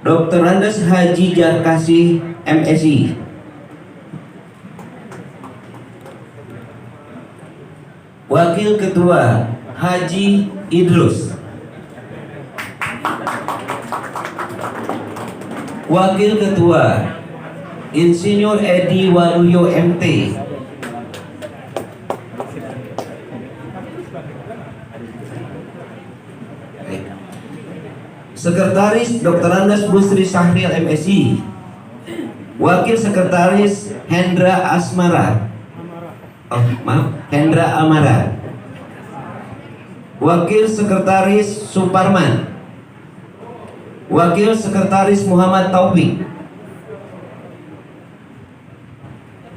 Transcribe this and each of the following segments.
Dr. Andes Haji Jarkasih, MSI. Wakil Ketua Haji Idrus. Wakil Ketua Insinyur Edi Waluyo, MT. Sekretaris Dr. Andes Busri Sahril, MSI. Wakil Sekretaris Hendra Asmara. Hendra Amara. Wakil Sekretaris Suparman. Wakil Sekretaris Muhammad Taufik.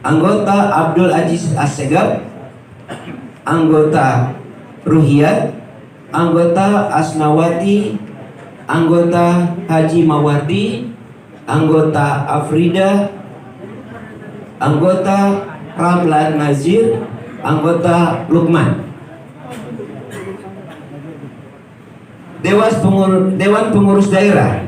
Anggota Abdul Aziz Assegaf. Anggota Ruhiyat. Anggota Asnawati. Anggota Haji Mawati. Anggota Afrida. Anggota Ramlan Nazir. Anggota Lukman. Dewan Pengurus Daerah.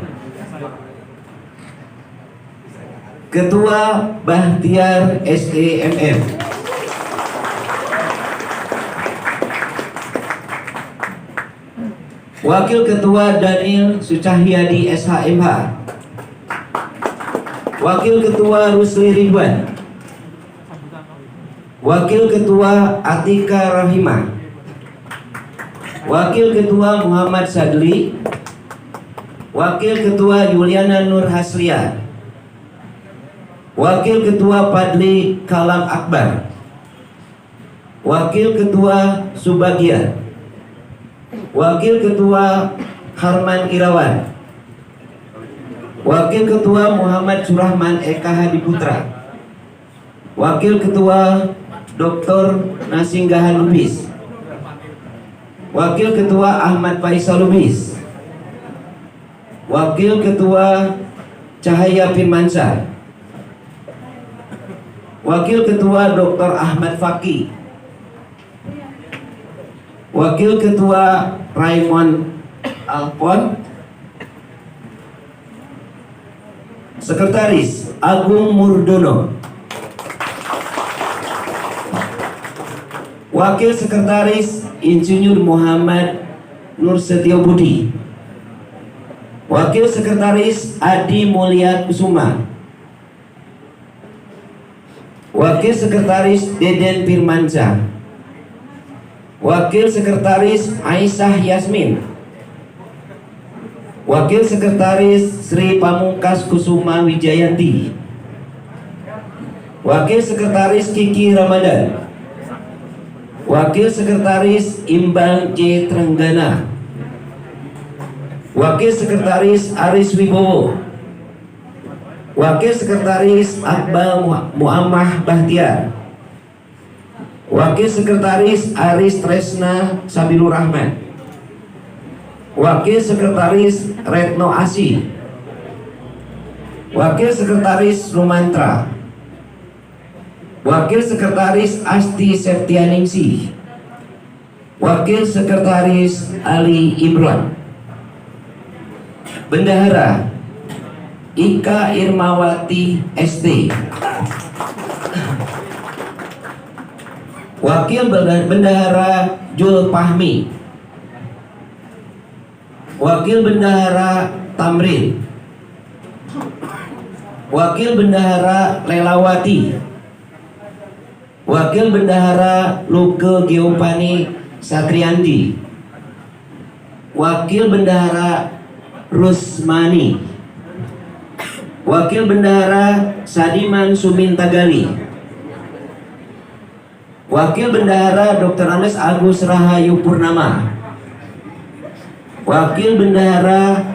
Ketua Bahtiar SEMM. Wakil Ketua Daniel Sucahyadi SHMH. Wakil Ketua Rusli Ridwan. Wakil Ketua Atika Rahimah. Wakil Ketua Muhammad Sadli. Wakil Ketua Yuliana Nur Haslia. Wakil Ketua Padli Kalam Akbar. Wakil Ketua Subagia. Wakil Ketua Harman Irawan. Wakil Ketua Muhammad Surahman Eka Hadiputra. Wakil Ketua Dr. Nasinggahan Lubis. Wakil Ketua Ahmad Faisal Lubis. Wakil Ketua Cahaya Firmansyah. Wakil Ketua Dr. Ahmad Faki. Wakil Ketua Raymond Alpon. Sekretaris Agung Murdono. Wakil Sekretaris Insinyur Muhammad Nur Setio Budi. Wakil Sekretaris Adi Mulia Kusuma. Wakil Sekretaris Deden Firmansyah. Wakil Sekretaris Aisyah Yasmin. Wakil Sekretaris Sri Pamungkas Kusuma Wijayanti. Wakil Sekretaris Kiki Ramadan. Wakil Sekretaris Imbang J. Trenggana. Wakil Sekretaris Aris Wibowo. Wakil Sekretaris Akbal Muammah Bahtiar. Wakil Sekretaris Aris Tresna Sabilur Rahman. Wakil Sekretaris Retno Asi. Wakil Sekretaris Rumantra. Wakil Sekretaris Asti Septianingsih. Wakil Sekretaris Ali Imran. Bendahara Ika Irmawati ST. Wakil Bendahara Jul Fahmi. Wakil Bendahara Tamrin. Wakil Bendahara Lelawati. Wakil Bendahara Luke Geopani Satrianti. Wakil Bendahara Rusmani. Wakil Bendahara Sadiman Sumintagali. Wakil Bendahara Dr. Andes Agus Rahayu Purnama. Wakil Bendahara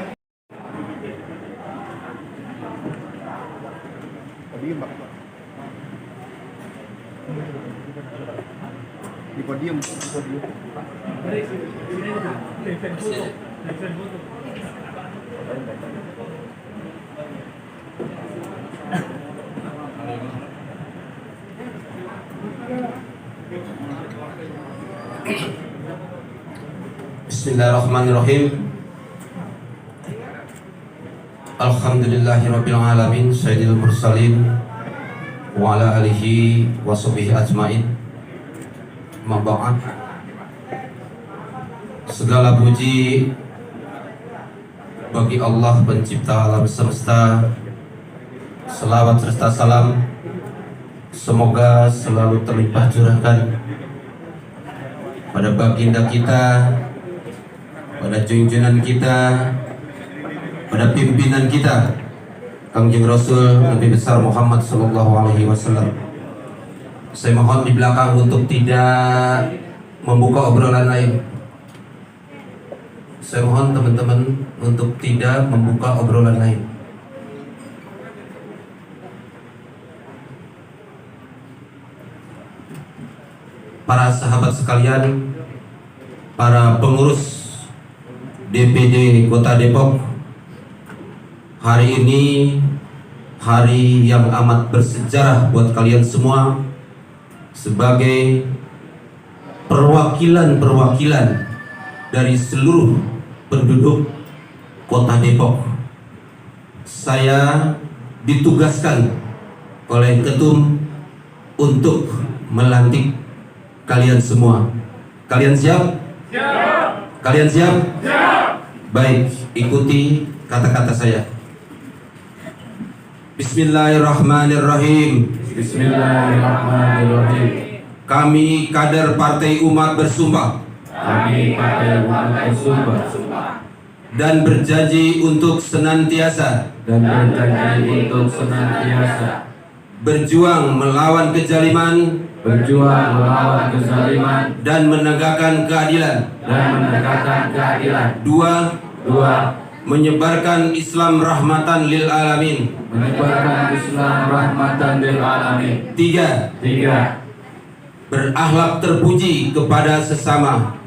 di podium. Bismillahirrahmanirrahim. Alhamdulillahirabbil alamin sayyidil mursalin wa ala alihi wa sahbihi ajmain. Ma ba'd. Segala puji bagi Allah pencipta alam semesta. Selawat serta salam semoga selalu terlimpah curahkan pada baginda kita, pada junjungan kita, pada pimpinan kita, Kangjeng Rasul Nabi besar Muhammad sallallahu alaihi wasallam. Saya mohon di belakang untuk tidak membuka obrolan lain. Saya mohon teman-teman untuk tidak membuka obrolan lain. Para sahabat sekalian, para pengurus DPD Kota Depok, hari ini hari yang amat bersejarah buat kalian semua sebagai perwakilan-perwakilan dari seluruh penduduk Kota Depok. Saya ditugaskan oleh Ketum untuk melantik kalian semua. Kalian siap? Siap. Kalian siap? Siap. Baik, ikuti kata-kata saya. Bismillahirrahmanirrahim. Bismillahirrahmanirrahim. Kami kader Partai Umat bersumpah Kami Partai Umat bersumpah dan berjanji untuk senantiasa berjuang melawan kezaliman dan menegakkan keadilan. Dua, menyebarkan Islam rahmatan lil alamin. Tiga, berakhlak terpuji kepada sesama.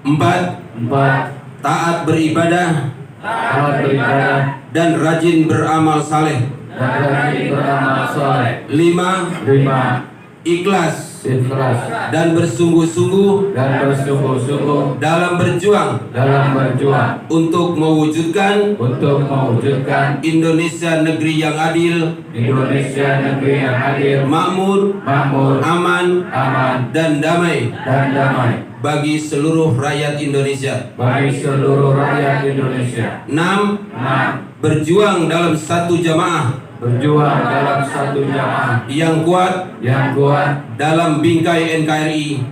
Empat, taat beribadah dan rajin beramal saleh. Lima, ikhlas dan bersungguh-sungguh dalam berjuang untuk mewujudkan Indonesia negeri yang adil, makmur, aman, dan damai bagi seluruh rakyat Indonesia. Enam, berjuang dalam satu jamaah yang kuat dalam bingkai NKRI,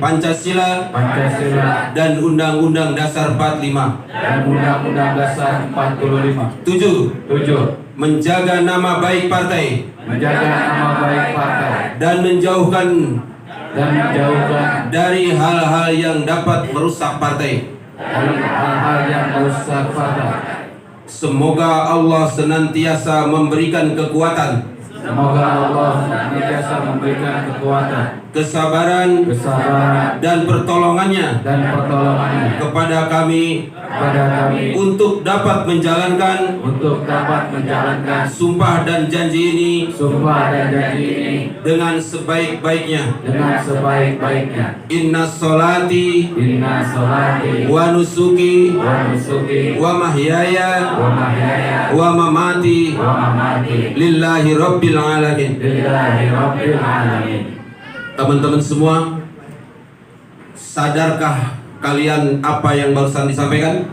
Pancasila dan Undang-Undang Dasar 45. Tujuh, menjaga nama baik partai dan menjauhkan dari hal-hal yang dapat merusak partai. Semoga Allah senantiasa memberikan kekuatan, kesabaran dan pertolongannya kepada kami untuk dapat menjalankan sumpah dan janji ini dengan sebaik-baiknya. Inna sholati wa nusuki wa mahyaya wa mamati lillahi rabbil alamin. Teman-teman semua, sadarkah kalian apa yang barusan disampaikan?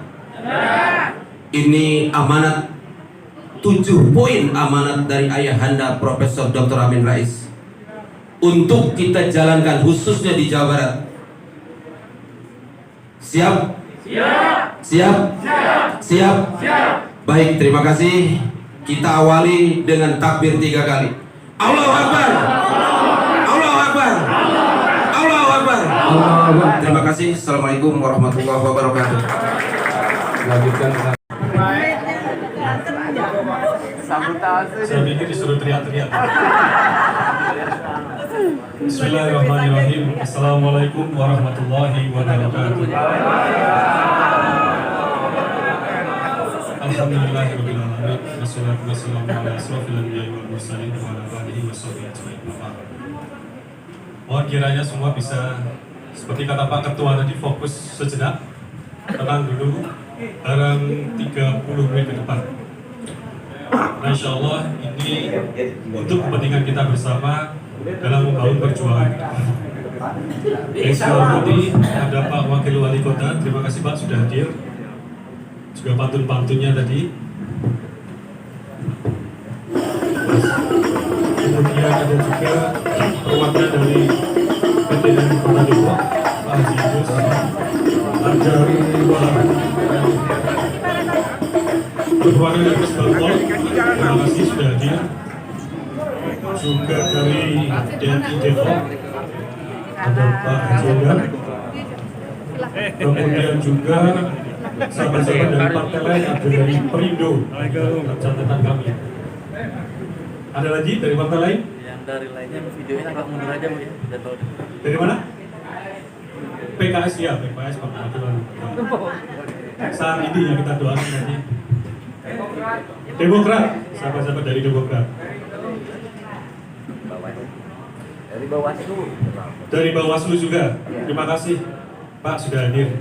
Ini amanat, 7 poin amanat dari ayahanda Profesor Dr. Amin Rais untuk kita jalankan khususnya di Jawa Barat. Siap? Siap. Baik, terima kasih. Kita awali dengan takbir 3 kali. Allahu Akbar. Allahu Akbar. Allahu Akbar. Terima kasih. Assalamualaikum warahmatullahi wabarakatuh. Saya pikir disuruh teriak-teriak. Bismillahirrahmanirrahim. Assalamualaikum warahmatullahi wabarakatuh. Alhamdulillahirabbil alamin. Wassalatu wassalamu ala asrofil anbiya'i wal mursalin wa ala alihi washabihi ajmain. Mohon kiranya semua bisa Seperti kata Pak Ketua tadi, fokus sejenak, tenang dulu, dalam 30 menit ke depan. Nah, insya Allah ini untuk kepentingan kita bersama dalam membangun perjuangan. Yang saya hormati ada Pak Wakil Wali Kota, terima kasih Pak sudah hadir. Juga pantun-pantunnya tadi. Kemudian ada juga perwakilan dari PT dan Kota Depok, Pak Haji Idrus, ada perwakilan dari Kesbangpol, terima kasih sudah hadir. Juga dari DNI Depok, ada Pak Haji Endar. Kemudian juga sahabat-sahabat dari partai lain, ada dari Perindo, catatan kami. Ada lagi dari partai lain? Yang dari lainnya videonya agak mundur aja Bu ya. Udah tahu. Dari mana? PKS ya, PKS Pak Ketua. Saat ini yang kita doakan nanti. Demokrat, sahabat-sahabat dari Demokrat. Dari Bawaslu. Dari Bawaslu juga. Terima kasih Pak sudah hadir.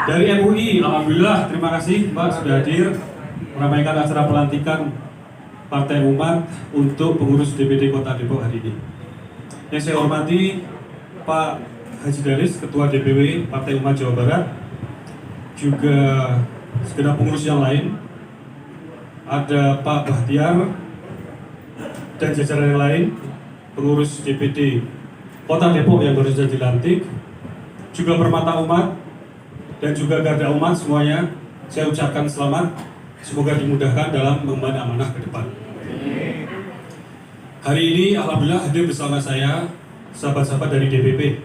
Dari MUI, alhamdulillah terima kasih Pak sudah hadir meramaikan acara pelantikan Partai Umat untuk pengurus DPD Kota Depok hari ini. Yang saya hormati Pak Haji Daris, Ketua DPW Partai Umat Jawa Barat, juga segenap pengurus yang lain, ada Pak Bahtiar dan jajaran yang lain, pengurus DPD Kota Depok yang baru saja dilantik, juga Permata Umat dan juga Garda Umat semuanya, saya ucapkan selamat, semoga dimudahkan dalam mengemban amanah ke depan. Hari ini alhamdulillah hadir bersama saya sahabat-sahabat dari DPP.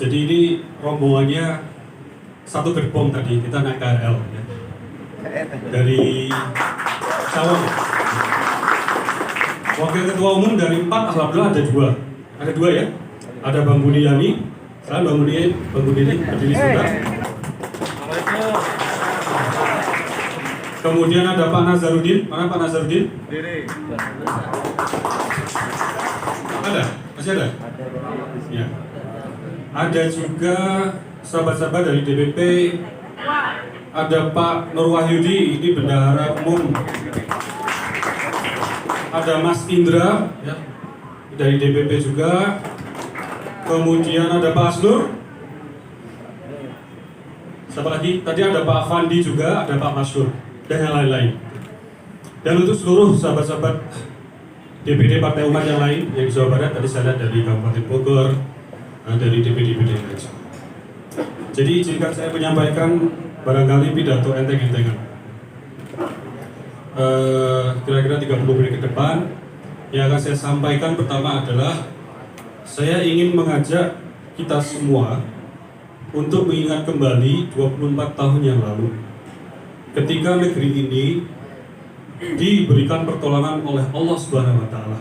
Jadi ini rombongannya satu gerbong tadi, kita naik KRL ya. Dari Cawang. Wakil Ketua Umum dari 4 alhamdulillah ada 2. Ada 2 ya. Ada Bang Budi Yani, Bang Budi berdiri sebentar. Kemudian ada Pak Nazarudin. Mana Pak Nazarudin? Ada? Masih ada? Ya. Ada juga sahabat-sahabat dari DPP. Ada Pak Nur Wahyudi, ini bendahara umum. Ada Mas Indra, ya, dari DPP juga. Kemudian ada Pak Asnur. Siapa lagi? Tadi ada Pak Fandi juga, ada Pak Masyur, dan yang lain-lain. Dan untuk seluruh sahabat-sahabat DPD Partai Umat yang lain yang di Jawa Barat, tadi saya lihat dari Kabupaten Bogor, dari DPD-DPD yang lain. Jadi izinkan saya menyampaikan barangkali pidato enteng-entengan. Kira-kira 30 menit ke depan. Yang akan saya sampaikan pertama adalah saya ingin mengajak kita semua untuk mengingat kembali 24 tahun yang lalu ketika negeri ini diberikan pertolongan oleh Allah Subhanahu wa taala.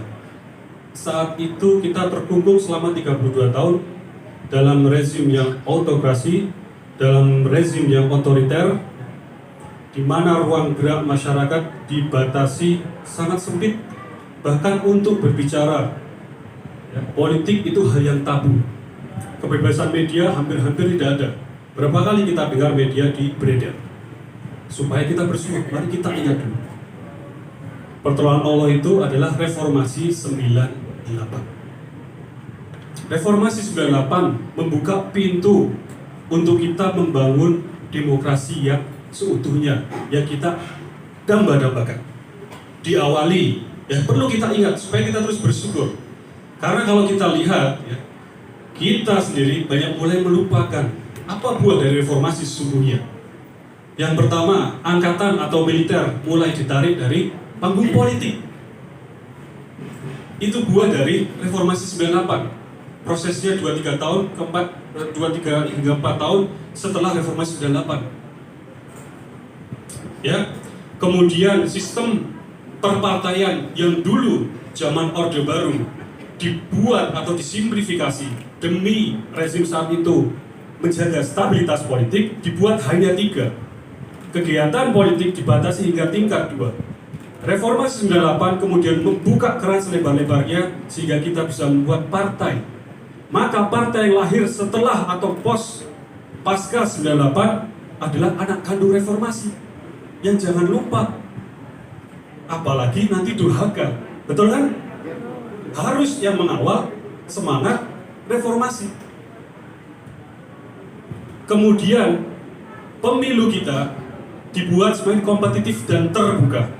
Saat itu kita terkungkung selama 32 tahun dalam rezim yang autokrasi, dalam rezim yang otoriter, di mana ruang gerak masyarakat dibatasi sangat sempit, bahkan untuk berbicara ya, politik itu hal yang tabu. Kebebasan media hampir-hampir tidak ada. Berapa kali kita dengar media beredar? Supaya kita bersyukur, mari kita ingat dulu. Pertolongan Allah itu adalah reformasi 98. Reformasi 98 membuka pintu untuk kita membangun demokrasi yang seutuhnya, yang kita damba-dambakan. Diawali, ya perlu kita ingat supaya kita terus bersyukur. Karena kalau kita lihat, ya, kita sendiri banyak mulai melupakan apa buah dari reformasi sesungguhnya. Yang pertama, angkatan atau militer mulai ditarik dari panggung politik. Itu buah dari reformasi 98. Prosesnya 2-3 tahun, 2-3 hingga 4 tahun setelah reformasi 98. Ya. Kemudian sistem perpartaian yang dulu zaman Orde Baru dibuat atau disimplifikasi demi rezim saat itu menjaga stabilitas politik, dibuat hanya 3. Kegiatan politik dibatasi hingga tingkat 2. Reformasi 98 kemudian membuka keran selebar-lebarnya sehingga kita bisa membuat partai, Maka partai yang lahir setelah atau pasca 98 adalah anak kandung reformasi. Yang jangan lupa, apalagi nanti durhaka, betul kan? Harus yang mengawal semangat reformasi. Kemudian pemilu kita dibuat semakin kompetitif dan terbuka.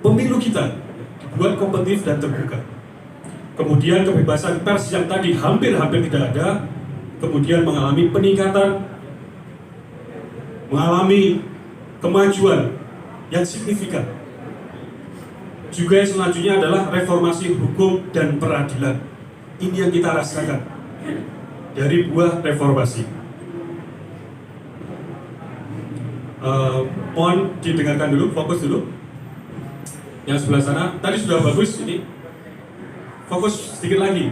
Pemilu kita dibuat kompetitif dan terbuka. Kemudian kebebasan pers yang tadi hampir-hampir tidak ada, kemudian mengalami peningkatan, mengalami kemajuan yang signifikan. Juga yang selanjutnya adalah reformasi hukum dan peradilan. Ini yang kita rasakan dari buah reformasi. Mohon didengarkan dulu, fokus dulu. Yang sebelah sana, tadi sudah bagus, ini fokus sedikit lagi.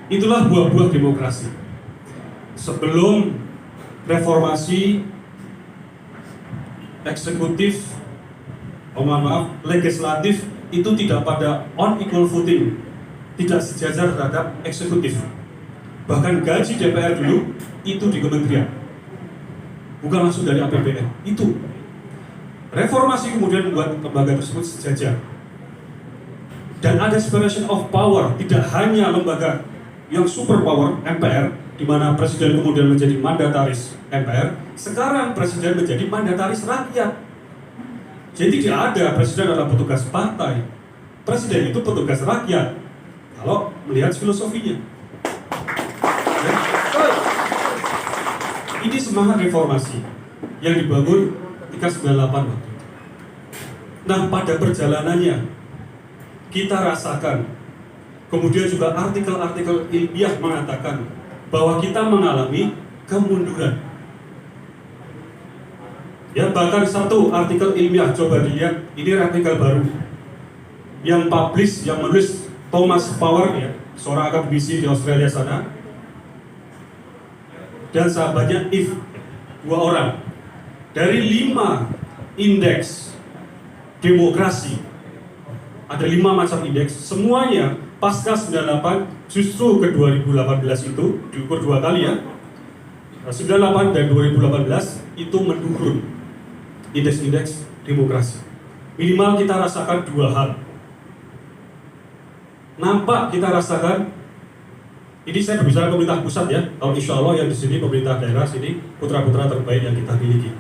Itulah buah-buah demokrasi. Sebelum reformasi, eksekutif, legislatif itu tidak pada on equal footing, tidak sejajar terhadap eksekutif. Bahkan gaji DPR dulu itu di kementerian, bukan langsung dari APBN. Itu reformasi kemudian membuat lembaga tersebut sejajar. Dan ada separation of power, tidak hanya lembaga yang super power MPR, di mana presiden kemudian menjadi mandataris MPR. Sekarang presiden menjadi mandataris rakyat. Jadi tidak ada presiden adalah petugas partai, presiden itu petugas rakyat. Kalau melihat filosofinya, ya. Ini semangat reformasi yang dibangun ketika 98 waktu itu. Nah, pada perjalanannya kita rasakan, kemudian juga artikel-artikel ilmiah mengatakan bahwa kita mengalami kemunduran. Ya, bahkan satu artikel ilmiah, coba dilihat, ini artikel baru yang publish, yang menulis Thomas Power, ya, seorang akademisi di Australia sana, dan sahabatnya If, 2 orang. Dari 5 indeks demokrasi, ada 5 macam indeks, semuanya pasca 98 justru ke 2018 itu diukur 2 kali, ya. 98 dan 2018 itu menurun indeks-indeks demokrasi. Minimal kita rasakan 2 hal. Nampak kita rasakan, ini saya berbicara pemerintah pusat, ya. Kalau insya Allah yang di sini pemerintah daerah sini putra-putra terbaik yang kita miliki.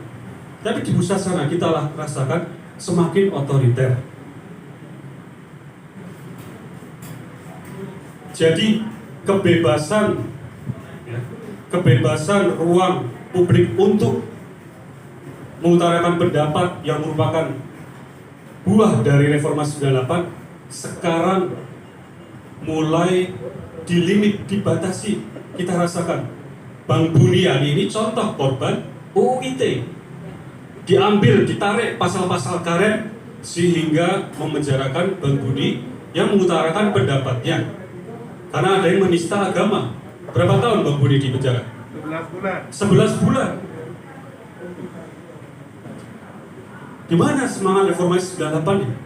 Tapi di pusat sana kita rasakan semakin otoriter. Jadi kebebasan, ya, kebebasan ruang publik untuk mengutarakan pendapat yang merupakan buah dari reformasi 98 sekarang mulai dilimit, dibatasi. Kita rasakan Bang Buniani ini contoh korban UU ITE, diambil, ditarik pasal-pasal karet sehingga memenjarakan Bang Buni yang mengutarakan pendapatnya karena ada yang menista agama. Berapa tahun Bang Buni di penjara? 11 bulan. 11 bulan. Gimana semangat reformasi 98 ini?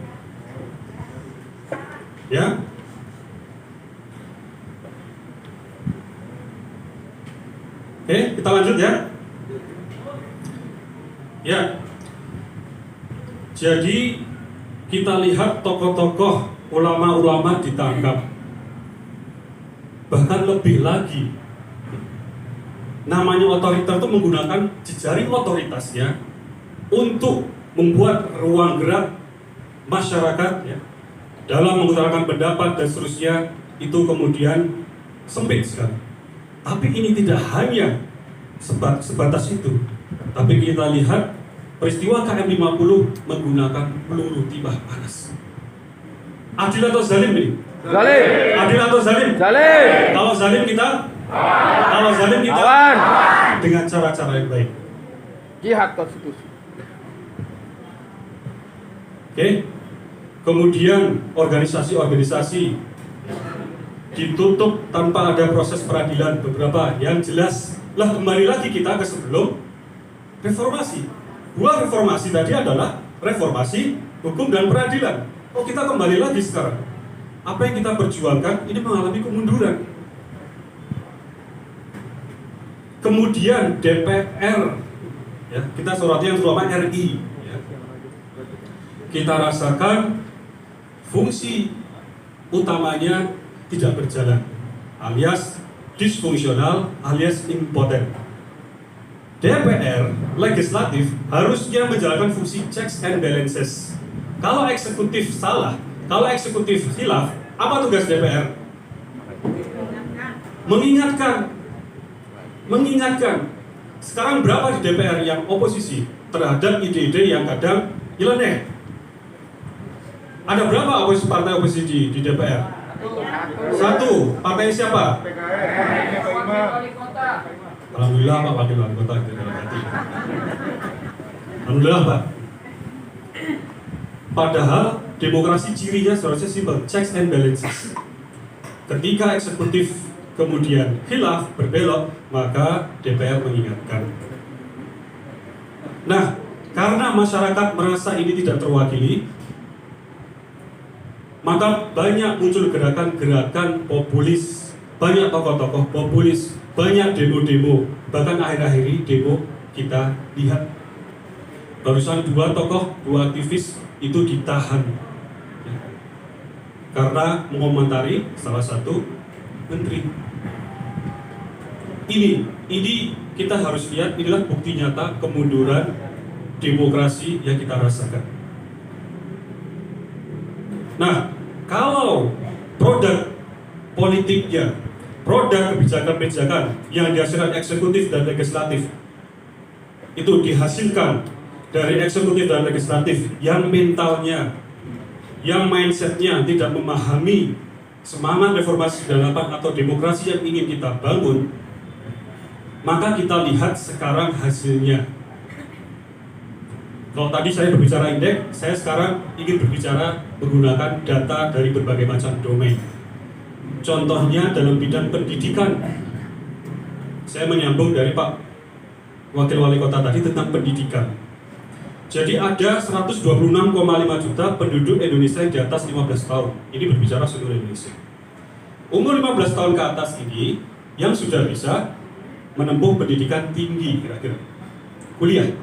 Ya. Oke, kita lanjut, ya. Ya. Jadi kita lihat tokoh-tokoh, ulama-ulama ditangkap. Bahkan lebih lagi, namanya otoriter itu menggunakan jejaring otoritasnya untuk membuat ruang gerak masyarakat, ya, dalam mengutarakan pendapat dan seterusnya itu kemudian sempit sekali. Tapi ini tidak hanya sebatas itu, tapi kita lihat peristiwa KM50 menggunakan peluru timah panas. Adil atau zalim ini? Zalim. Adil atau zalim? Zalim. Kalau zalim kita? Kalau zalim kita? Lawan. Dengan cara-cara yang baik. Jihad konstitusi. Oke. Kemudian organisasi-organisasi ditutup tanpa ada proses peradilan beberapa yang jelas. Lah, kembali lagi kita ke sebelum reformasi. Buah reformasi tadi adalah reformasi hukum dan peradilan. Oh, kita kembali lagi sekarang. apa yang kita perjuangkan ini mengalami kemunduran. Kemudian DPR, ya, kita soroti yang terutama RI, ya. Kita rasakan fungsi utamanya tidak berjalan, alias disfungsional, alias impoten. DPR, legislatif, harusnya menjalankan fungsi checks and balances. Kalau eksekutif salah, kalau eksekutif khilaf, apa tugas DPR? Mengingatkan. Sekarang berapa di DPR yang oposisi terhadap ide-ide yang kadang nyeleneh? Ada berapa partai oposisi di DPR? Satu. Partai siapa? Alhamdulillah Pak Wakil Wali Kota. Alhamdulillah Pak. Padahal demokrasi cirinya seharusnya simpel, checks and balances. Ketika eksekutif kemudian khilaf, berbelok, maka DPR mengingatkan. Nah, karena masyarakat merasa ini tidak terwakili, maka banyak muncul gerakan-gerakan populis, banyak tokoh-tokoh populis, banyak demo-demo, bahkan akhir-akhir ini demo kita lihat. Barusan dua aktivis itu ditahan karena mengomentari salah satu menteri. Ini kita harus lihat, inilah bukti nyata kemunduran demokrasi yang kita rasakan. Nah, kalau produk politiknya, produk kebijakan-kebijakan yang dihasilkan eksekutif dan legislatif itu dihasilkan dari eksekutif dan legislatif yang mentalnya, yang mindsetnya tidak memahami semangat reformasi 98 atau demokrasi yang ingin kita bangun, maka kita lihat sekarang hasilnya. Kalau tadi saya berbicara indeks, saya sekarang ingin berbicara menggunakan data dari berbagai macam domain. Contohnya dalam bidang pendidikan, saya menyambung dari Pak Wakil Wali Kota tadi tentang pendidikan. Jadi ada 126,5 juta penduduk Indonesia yang di atas 15 tahun. Ini berbicara seluruh Indonesia. Umur 15 tahun ke atas ini yang sudah bisa menempuh pendidikan tinggi, kira-kira kuliah.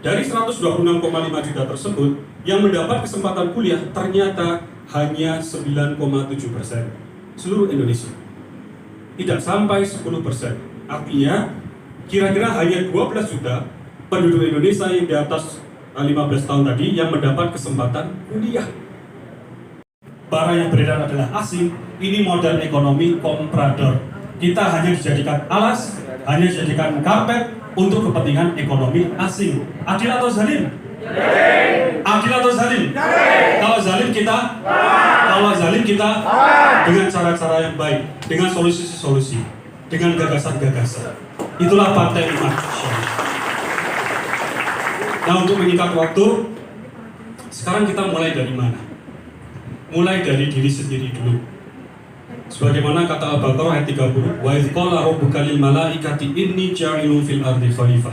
Dari 126,5 juta tersebut, yang mendapat kesempatan kuliah ternyata hanya 9,7% seluruh Indonesia. Tidak sampai 10%. Artinya, kira-kira hanya 12 juta penduduk Indonesia yang di atas 15 tahun tadi yang mendapat kesempatan kuliah. Barang yang beredar adalah asing, ini model ekonomi komprador. Kita hanya dijadikan alas, hanya dijadikan karpet untuk kepentingan ekonomi asing. Adil atau zalim? Adil atau zalim? Kalau zalim kita dengan cara-cara yang baik, dengan solusi-solusi, dengan gagasan-gagasan. Itulah Partai Umat. Nah, untuk menyingkat waktu, sekarang kita mulai dari mana? Mulai dari diri sendiri dulu. Sebagaimana kata Al-Baqarah ayat 30, wa idz qala rabbuka lil malaikati inni ja'ilun fil ardi khalifah.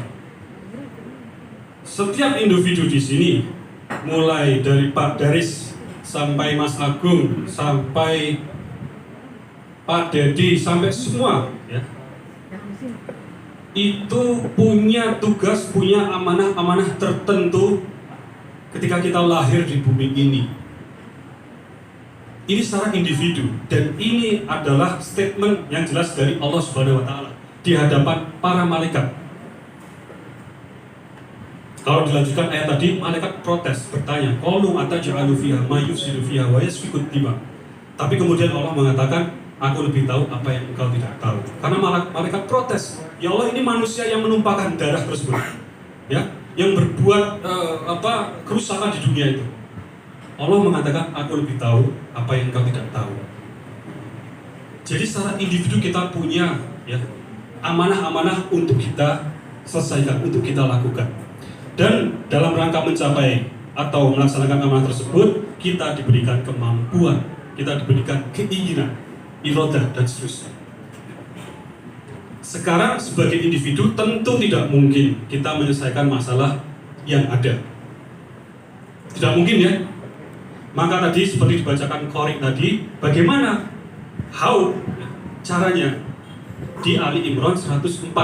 Setiap individu di sini, mulai dari Pak Daris sampai Mas Agung, sampai Pak Dedi, sampai semua, ya, itu punya tugas, punya amanah-amanah tertentu ketika kita lahir di bumi ini. Ini secara individu, dan ini adalah statement yang jelas dari Allah Subhanahu wa Ta'ala di hadapan para malaikat. Kalau dilanjutkan ayat tadi, malaikat protes, bertanya, qalu ataj'alu fiha ma yufsidu fiha wa yasfiku dima. Tapi kemudian Allah mengatakan, aku lebih tahu apa yang engkau tidak tahu. Karena malaikat protes, ya Allah, ini manusia yang menumpahkan darah tersebut, ya, yang berbuat kerusakan di dunia itu. Allah mengatakan, aku lebih tahu apa yang engkau tidak tahu. Jadi secara individu kita punya, ya, amanah-amanah untuk kita selesaikan, untuk kita lakukan. Dan dalam rangka mencapai atau melaksanakan amanah tersebut, kita diberikan kemampuan, kita diberikan keinginan, iradah, dan seterusnya. Sekarang sebagai individu tentu tidak mungkin kita menyelesaikan masalah yang ada. Tidak mungkin, ya. Maka tadi seperti dibacakan Qorik tadi, bagaimana? How? Caranya? Di Ali Imran 104.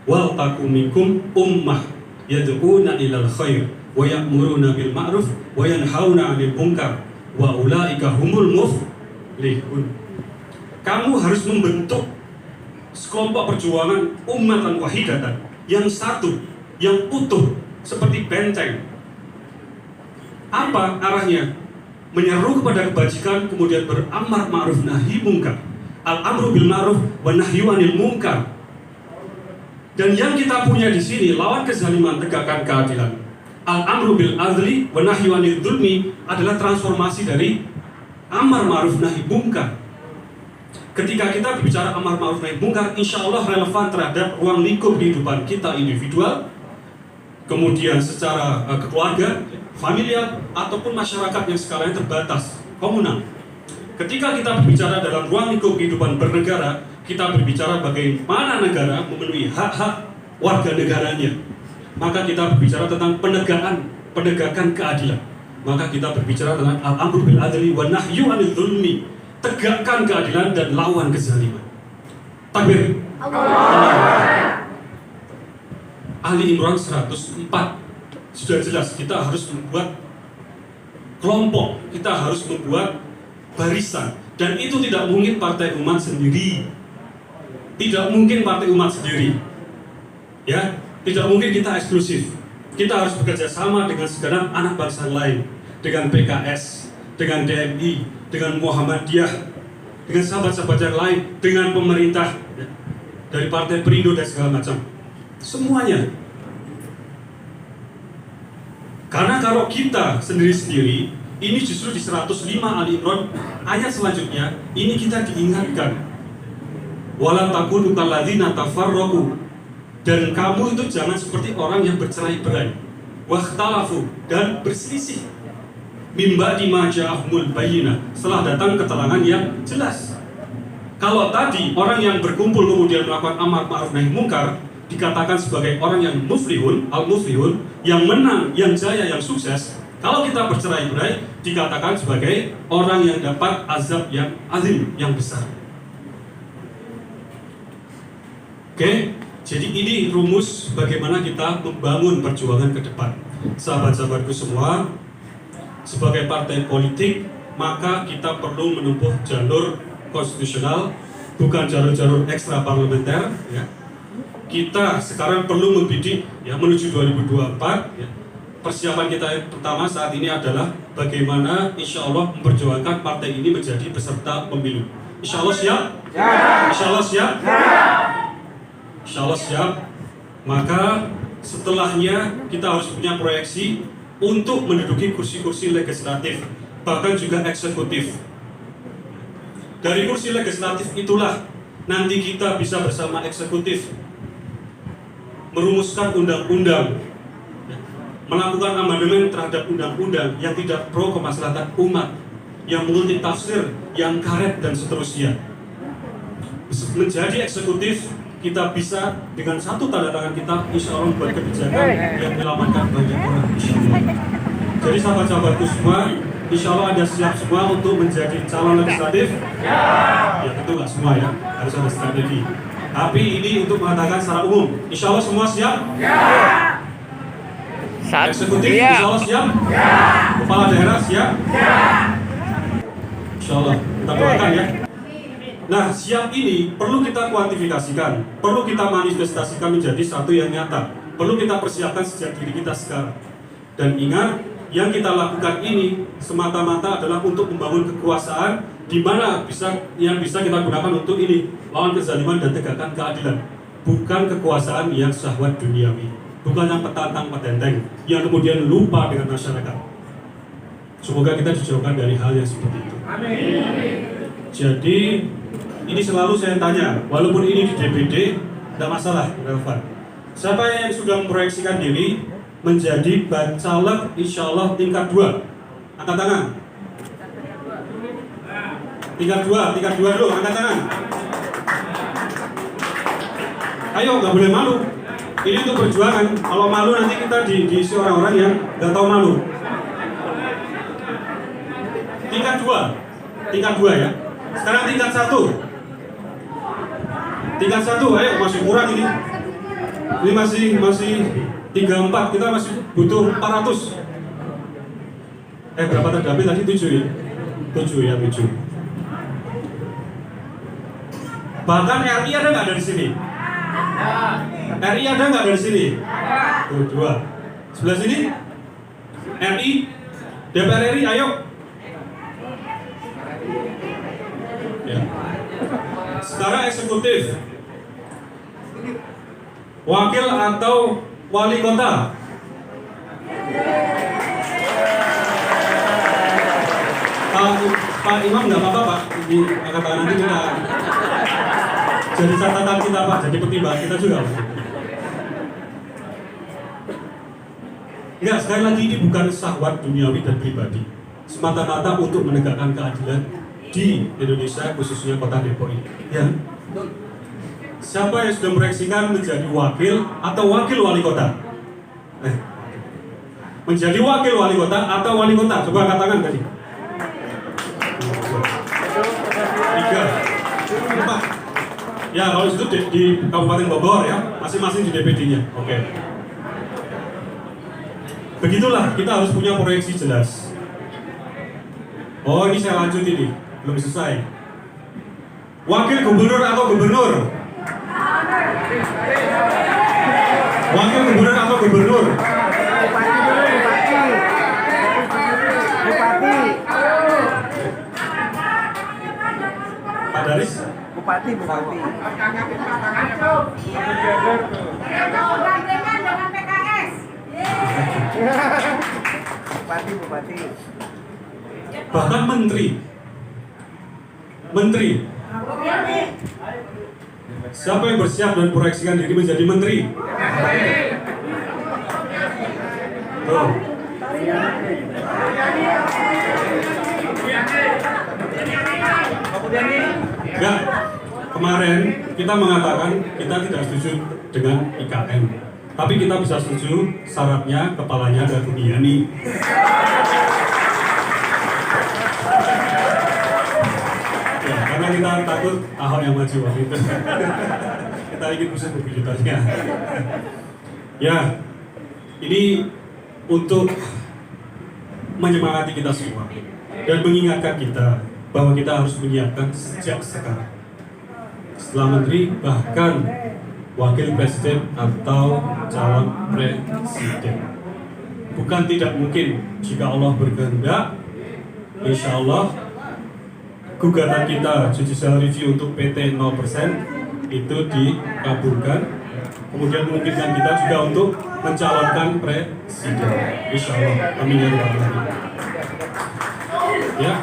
Wal takum minkum ummah yad'una ilal khair wa ya'muruna bil ma'ruf wa yanhauna 'anil munkar wa ulaika humul muflihun. Kamu harus membentuk sekelompok perjuangan ummatan wahidatan yang satu, yang utuh seperti benteng. Apa arahnya? Menyeru kepada kebajikan, kemudian beramar ma'ruf nahi munkar. Al-amru bil ma'ruf wa nahyu 'anil munkar. Dan yang kita punya di sini, lawan kezaliman tegakkan keadilan. Al-amru bil adli wa nahyu 'anil dzulmi adalah transformasi dari amar ma'ruf nahi munkar. Ketika kita berbicara amar ma'ruf nahi munkar, insya Allah relevan terhadap ruang lingkup kehidupan kita individual, kemudian secara keluarga, familial, ataupun masyarakat yang skalanya terbatas, komunal. Ketika kita berbicara dalam ruang lingkup kehidupan bernegara, kita berbicara bagaimana negara memenuhi hak-hak warga negaranya. Maka kita berbicara tentang penegakan keadilan. Maka kita berbicara tentang al-amru bil adli wa nahyu 'anil dzulmi. Tegakkan keadilan dan lawan kezaliman. Takbir. Ali Imran 104. Sudah jelas kita harus membuat kelompok, kita harus membuat barisan, dan itu tidak mungkin partai umat sendiri. Tidak mungkin partai umat sendiri. Ya, tidak mungkin kita eksklusif. Kita harus bekerja sama dengan segenap anak bangsa lain, dengan PKS, dengan DMI, dengan Muhammadiyah, dengan sahabat-sahabat yang lain, dengan pemerintah, ya, dari Partai Perindo dan segala macam. Semuanya. Karena kalau kita sendiri-sendiri, ini justru di 105 Ali Imran ayat selanjutnya, ini kita diingatkan. Wala takunu kalladzina tafarraqu, dan kamu itu jangan seperti orang yang bercerai-berai, wakhtalafu, dan berselisih. Mimba di majahumul bayyinah, setelah datang keterangan yang jelas. Kalau tadi orang yang berkumpul kemudian melakukan amar ma'ruf nahi munkar dikatakan sebagai orang yang muflihun, al-muflihun, yang menang, yang jaya, yang sukses. Kalau kita bercerai-berai dikatakan sebagai orang yang dapat azab yang azim, yang besar. Oke, jadi ini rumus bagaimana kita membangun perjuangan ke depan. Sahabat-sahabatku semua, sebagai partai politik, maka kita perlu menempuh jalur konstitusional, bukan jalur-jalur ekstra parlementer. Ya. Kita sekarang perlu membidik ya, menuju 2024. Ya. Persiapan kita yang pertama saat ini adalah bagaimana insya Allah memperjuangkan partai ini menjadi peserta pemilu. Insya Allah siap? Ya. Insya Allah siap? Ya. Insya Allah siap. Maka setelahnya kita harus punya proyeksi untuk menduduki kursi-kursi legislatif, bahkan juga eksekutif. Dari kursi legislatif itulah nanti kita bisa bersama eksekutif merumuskan undang-undang, melakukan amandemen terhadap undang-undang yang tidak pro kemaslahatan umat, yang multi tafsir, yang karet, dan seterusnya. Menjadi eksekutif, kita bisa dengan satu tanda tangan kita insya Allah membuat kebijakan yang menyelamatkan banyak orang, insya Allah. Jadi sahabat-sahabatku semua, insya Allah Anda siap semua untuk menjadi calon legislatif? Ya tentu nggak semua ya, harus ada strategi. Tapi ini untuk mengatakan secara umum, insya Allah semua siap? Eksekutif insya Allah siap? Kepala daerah siap? Insya Allah, kita doakan ya. Nah, siap ini perlu kita kuantifikasikan, perlu kita manifestasikan menjadi satu yang nyata, perlu kita persiapkan sejak diri kita sekarang. Dan ingat, yang kita lakukan ini semata-mata adalah untuk membangun kekuasaan di mana yang bisa kita gunakan untuk ini, lawan kezaliman dan tegakkan keadilan. Bukan kekuasaan yang syahwat duniawi, bukan yang petantang petenteng, yang kemudian lupa dengan masyarakat. Semoga kita dijauhkan dari hal yang seperti itu. Amin. Jadi ini selalu saya tanya, walaupun ini di DPD, tidak masalah, relevan. Siapa yang sudah memproyeksikan diri menjadi bacalek insya Allah tingkat 2? Angkat tangan. Tingkat 2 dulu, angkat tangan. Ayo, nggak boleh malu. Ini untuk perjuangan. Kalau malu nanti kita diisi orang-orang yang nggak tahu malu. tingkat 2. Tingkat 2 ya. Sekarang tingkat 1. Tingkat 1, ayo masih kurang ini. Ini masih 34, kita masih butuh 400. Berapa terdapil tadi? 7 ya? 7 ya, 7. Bahkan RI ada nggak dari sini? RI ada nggak dari sini? Tuh, 2. Sebelah sini? RI? DPR RI, ayo. Ya. Sekarang eksekutif. Wakil atau wali kota? Pak Imam nggak apa-apa Pak, di katakan nanti kita jadi catatan kita Pak, jadi pertimbangan kita juga. Enggak, sekali lagi ini bukan syahwat duniawi dan pribadi, semata-mata untuk menegakkan keadilan di Indonesia, khususnya kota Depok ini. Ya. Siapa yang sudah proyeksikan menjadi wakil atau wakil wali kota? Menjadi wakil wali kota atau wali kota? Coba angkat tangan tadi. 3, 4. Ya, kalau itu di Kabupaten Bogor ya, masing-masing di DPD-nya. Oke. Begitulah, kita harus punya proyeksi jelas. Oh, ini saya lanjut ini, belum selesai. Wakil gubernur atau gubernur? Wakil gubernur atau gubernur? Pak Daris? Bupati. dengan PKS. Bupati. Bahkan menteri. Siapa yang bersiap dan proyeksikan diri menjadi menteri? Tuh. Enggak. Kemarin kita mengatakan kita tidak setuju dengan IKN. Tapi kita bisa setuju syaratnya kepalanya ada Buniani. Ya, karena kita takut Ahok yang maju waktu itu. Kita ingin musuh bebuyutannya. Ya, ini untuk menyemangati kita semua dan mengingatkan kita bahwa kita harus menyiapkan sejak sekarang. Setelah menteri, bahkan wakil presiden atau calon presiden. Bukan tidak mungkin jika Allah berkehendak, insya Allah gugatan kita judicial review untuk PT 0% itu dikabulkan. Kemudian memungkinkan kita juga untuk mencalonkan presiden. Insya Allah. Amin ya rabbal alamin. Ya,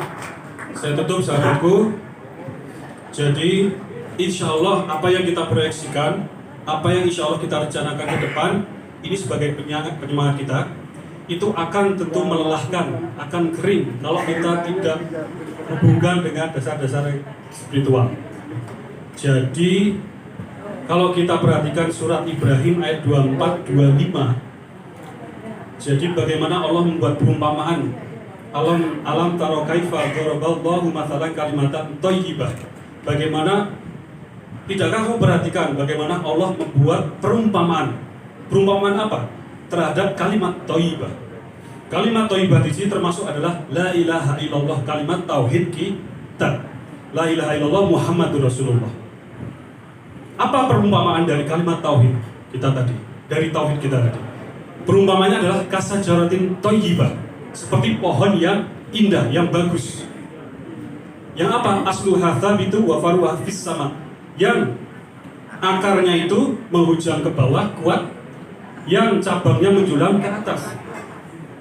saya tutup sahabatku. Jadi insya Allah apa yang kita proyeksikan, apa yang insya Allah kita rencanakan ke depan, ini sebagai penyemangat kita, itu akan tentu melelahkan, akan kering kalau kita tidak hubungkan dengan dasar-dasar spiritual. Jadi kalau kita perhatikan surat Ibrahim ayat 24-25, jadi bagaimana Allah membuat perumpamaan, alam taro kaifa daraballahu mathalan kalimatan thayyibah. Bagaimana, tidakkah kamu perhatikan bagaimana Allah membuat perumpamaan? Perumpamaan apa? Terhadap kalimat thayyibah. Kalimat thayyibah di sini termasuk adalah la ilaha illallah, kalimat tauhid kita. La ilaha illallah Muhammadur Rasulullah. Apa perumpamaan dari kalimat tauhid kita tadi? Dari tauhid kita tadi. Perumpamaannya adalah kasajaratin thayyibah, seperti pohon yang indah, yang bagus. Yang apa? Asluha thabitu wa faruha fis sama. Yang akarnya itu menghujam ke bawah kuat, yang cabangnya menjulang ke atas.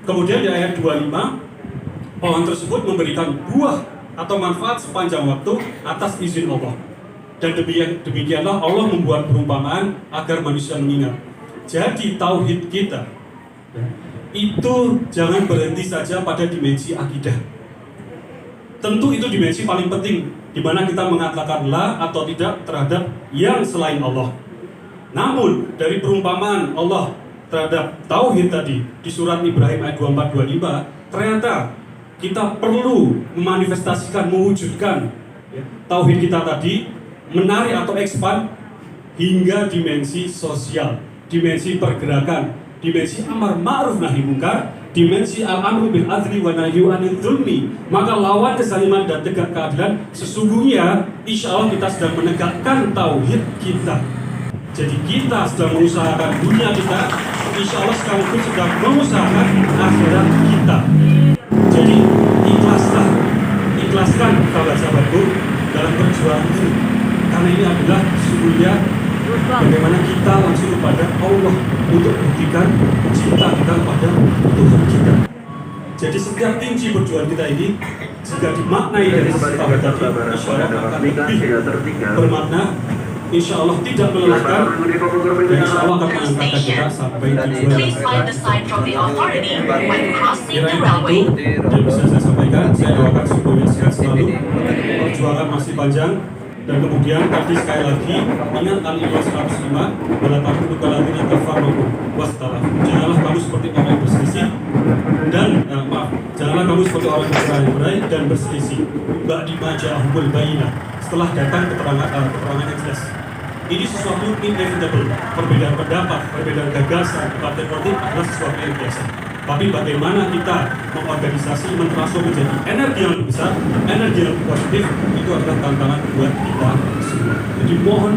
Kemudian di ayat 25, pohon tersebut memberikan buah atau manfaat sepanjang waktu atas izin Allah. Dan demikianlah Allah membuat perumpamaan agar manusia mengingat. Jadi tauhid kita itu jangan berhenti saja pada dimensi akidah. Tentu itu dimensi paling penting, di mana kita mengatakan la atau tidak terhadap yang selain Allah. Namun dari perumpamaan Allah terhadap tauhid tadi di surat Ibrahim ayat 24-25, ternyata kita perlu memanifestasikan, mewujudkan ya, tauhid kita tadi, menarik atau expand hingga dimensi sosial, dimensi pergerakan, dimensi amar ma'ruf nahi munkar, dimensi al-amru bil adli wa nahyu anil dzulmi. Maka lawan kezaliman dan tegak keadilan, sesungguhnya insya Allah kita sedang menegakkan tauhid kita. Jadi kita sedang mengusahakan dunia kita, insya Allah sekaligus sedang mengusahakan akhirat kita. Jadi ikhlaskan sahabat-sahabatku dalam perjuangan ini, karena ini adalah sesungguhnya bagaimana kita langsung kepada Allah untuk buktikan cinta kita kepada Tuhan kita. Jadi setiap inci perjuangan kita ini jika dimaknai dari sahabat tadi, insya Allah akan lebih bermakna, insya Allah tidak melelahkan, dan insya Allah akan mengangkat kita sampai tujuan. Please find the sign from the authority when crossing the Kira-kira railway. itu yang bisa saya sampaikan. Saya doakan semuanya sehat selalu, perjuangan masih panjang. Dan kemudian tadi sekali lagi ingat Al-Ikhlas 105, wala takunu kalladzina tafarraqu wastalafu. Janganlah kamu seperti orang yang berselisih dan janganlah kamu seperti orang yang bercerai dan berselisih. Ba'di ma ja'ahumul bayyinah, setelah datang keterangan yang jelas. Ini sesuatu inevitable. Perbedaan pendapat, perbedaan gagasan, partai politik adalah sesuatu yang biasa. Tapi bagaimana kita mengorganisasi, mentransform menjadi energi yang lebih besar, energi yang lebih positif, itu adalah tantangan buat kita semua. Jadi mohon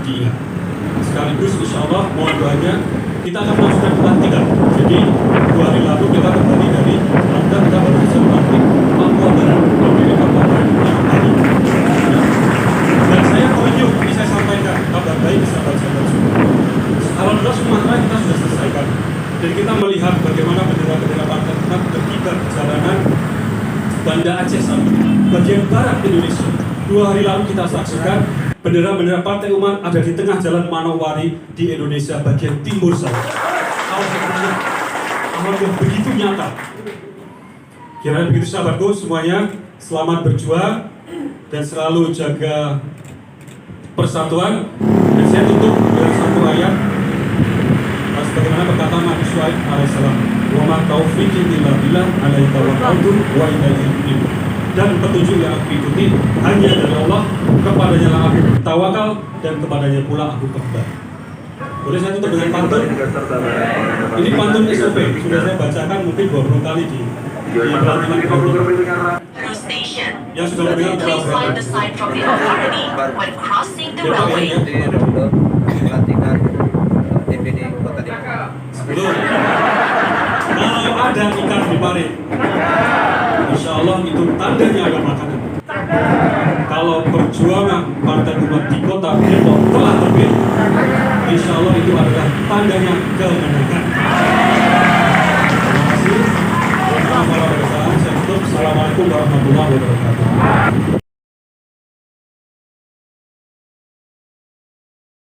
diingat. Sekaligus insya Allah mohon doanya, kita akan melakukan pelantikan. Jadi 2 hari lalu kita kembali dari London, kita baru bisa melantik Papua Barat, dari Papua Barat hari. Dan saya menunjuk, ini saya sampaikan kabar baik sahabat-sahabat semua. Alhamdulillah Sumatera kita sudah selesaikan. Dan kita melihat bagaimana bendera-bendera partai kita berkibar perjalanan Banda Aceh sampai bagian barat Indonesia. 2 hari lalu kita saksikan bendera-bendera Partai Umat ada di tengah jalan Manowari di Indonesia bagian timur sana. Alhamdulillah begitu nyata. Kira-kira begitu sahabatku semuanya, selamat berjuang dan selalu jaga persatuan. Dan saya tutup dengan satu ayat bagaimana perkataan Nabi Syuaib alaihissalam, wa ma taufiqi illa billah alaihi tawakkaltu wa ilaihi unib. Dan petunjuk yang aku ikuti hanya dari Allah, kepadanya lah aku tawakal dan kepadanya pula aku kembali. Boleh saya tutup dengan pantun? Ini pantun SOP, sudah saya bacakan mungkin 20 kali di pelantikan Through station. yang sudah mendengar Please find the sign from the authority when crossing the railway. Pelantikan DPD Kota Depok. Belum. Kalau ada ikan di parit, insya Allah itu tandanya ada makanan. Kalau perjuangan Partai Umat di Kota Depok telah terbit, insya Allah itu adalah tandanya kemenangan. Terima kasih. Assalamualaikum warahmatullahi wabarakatuh.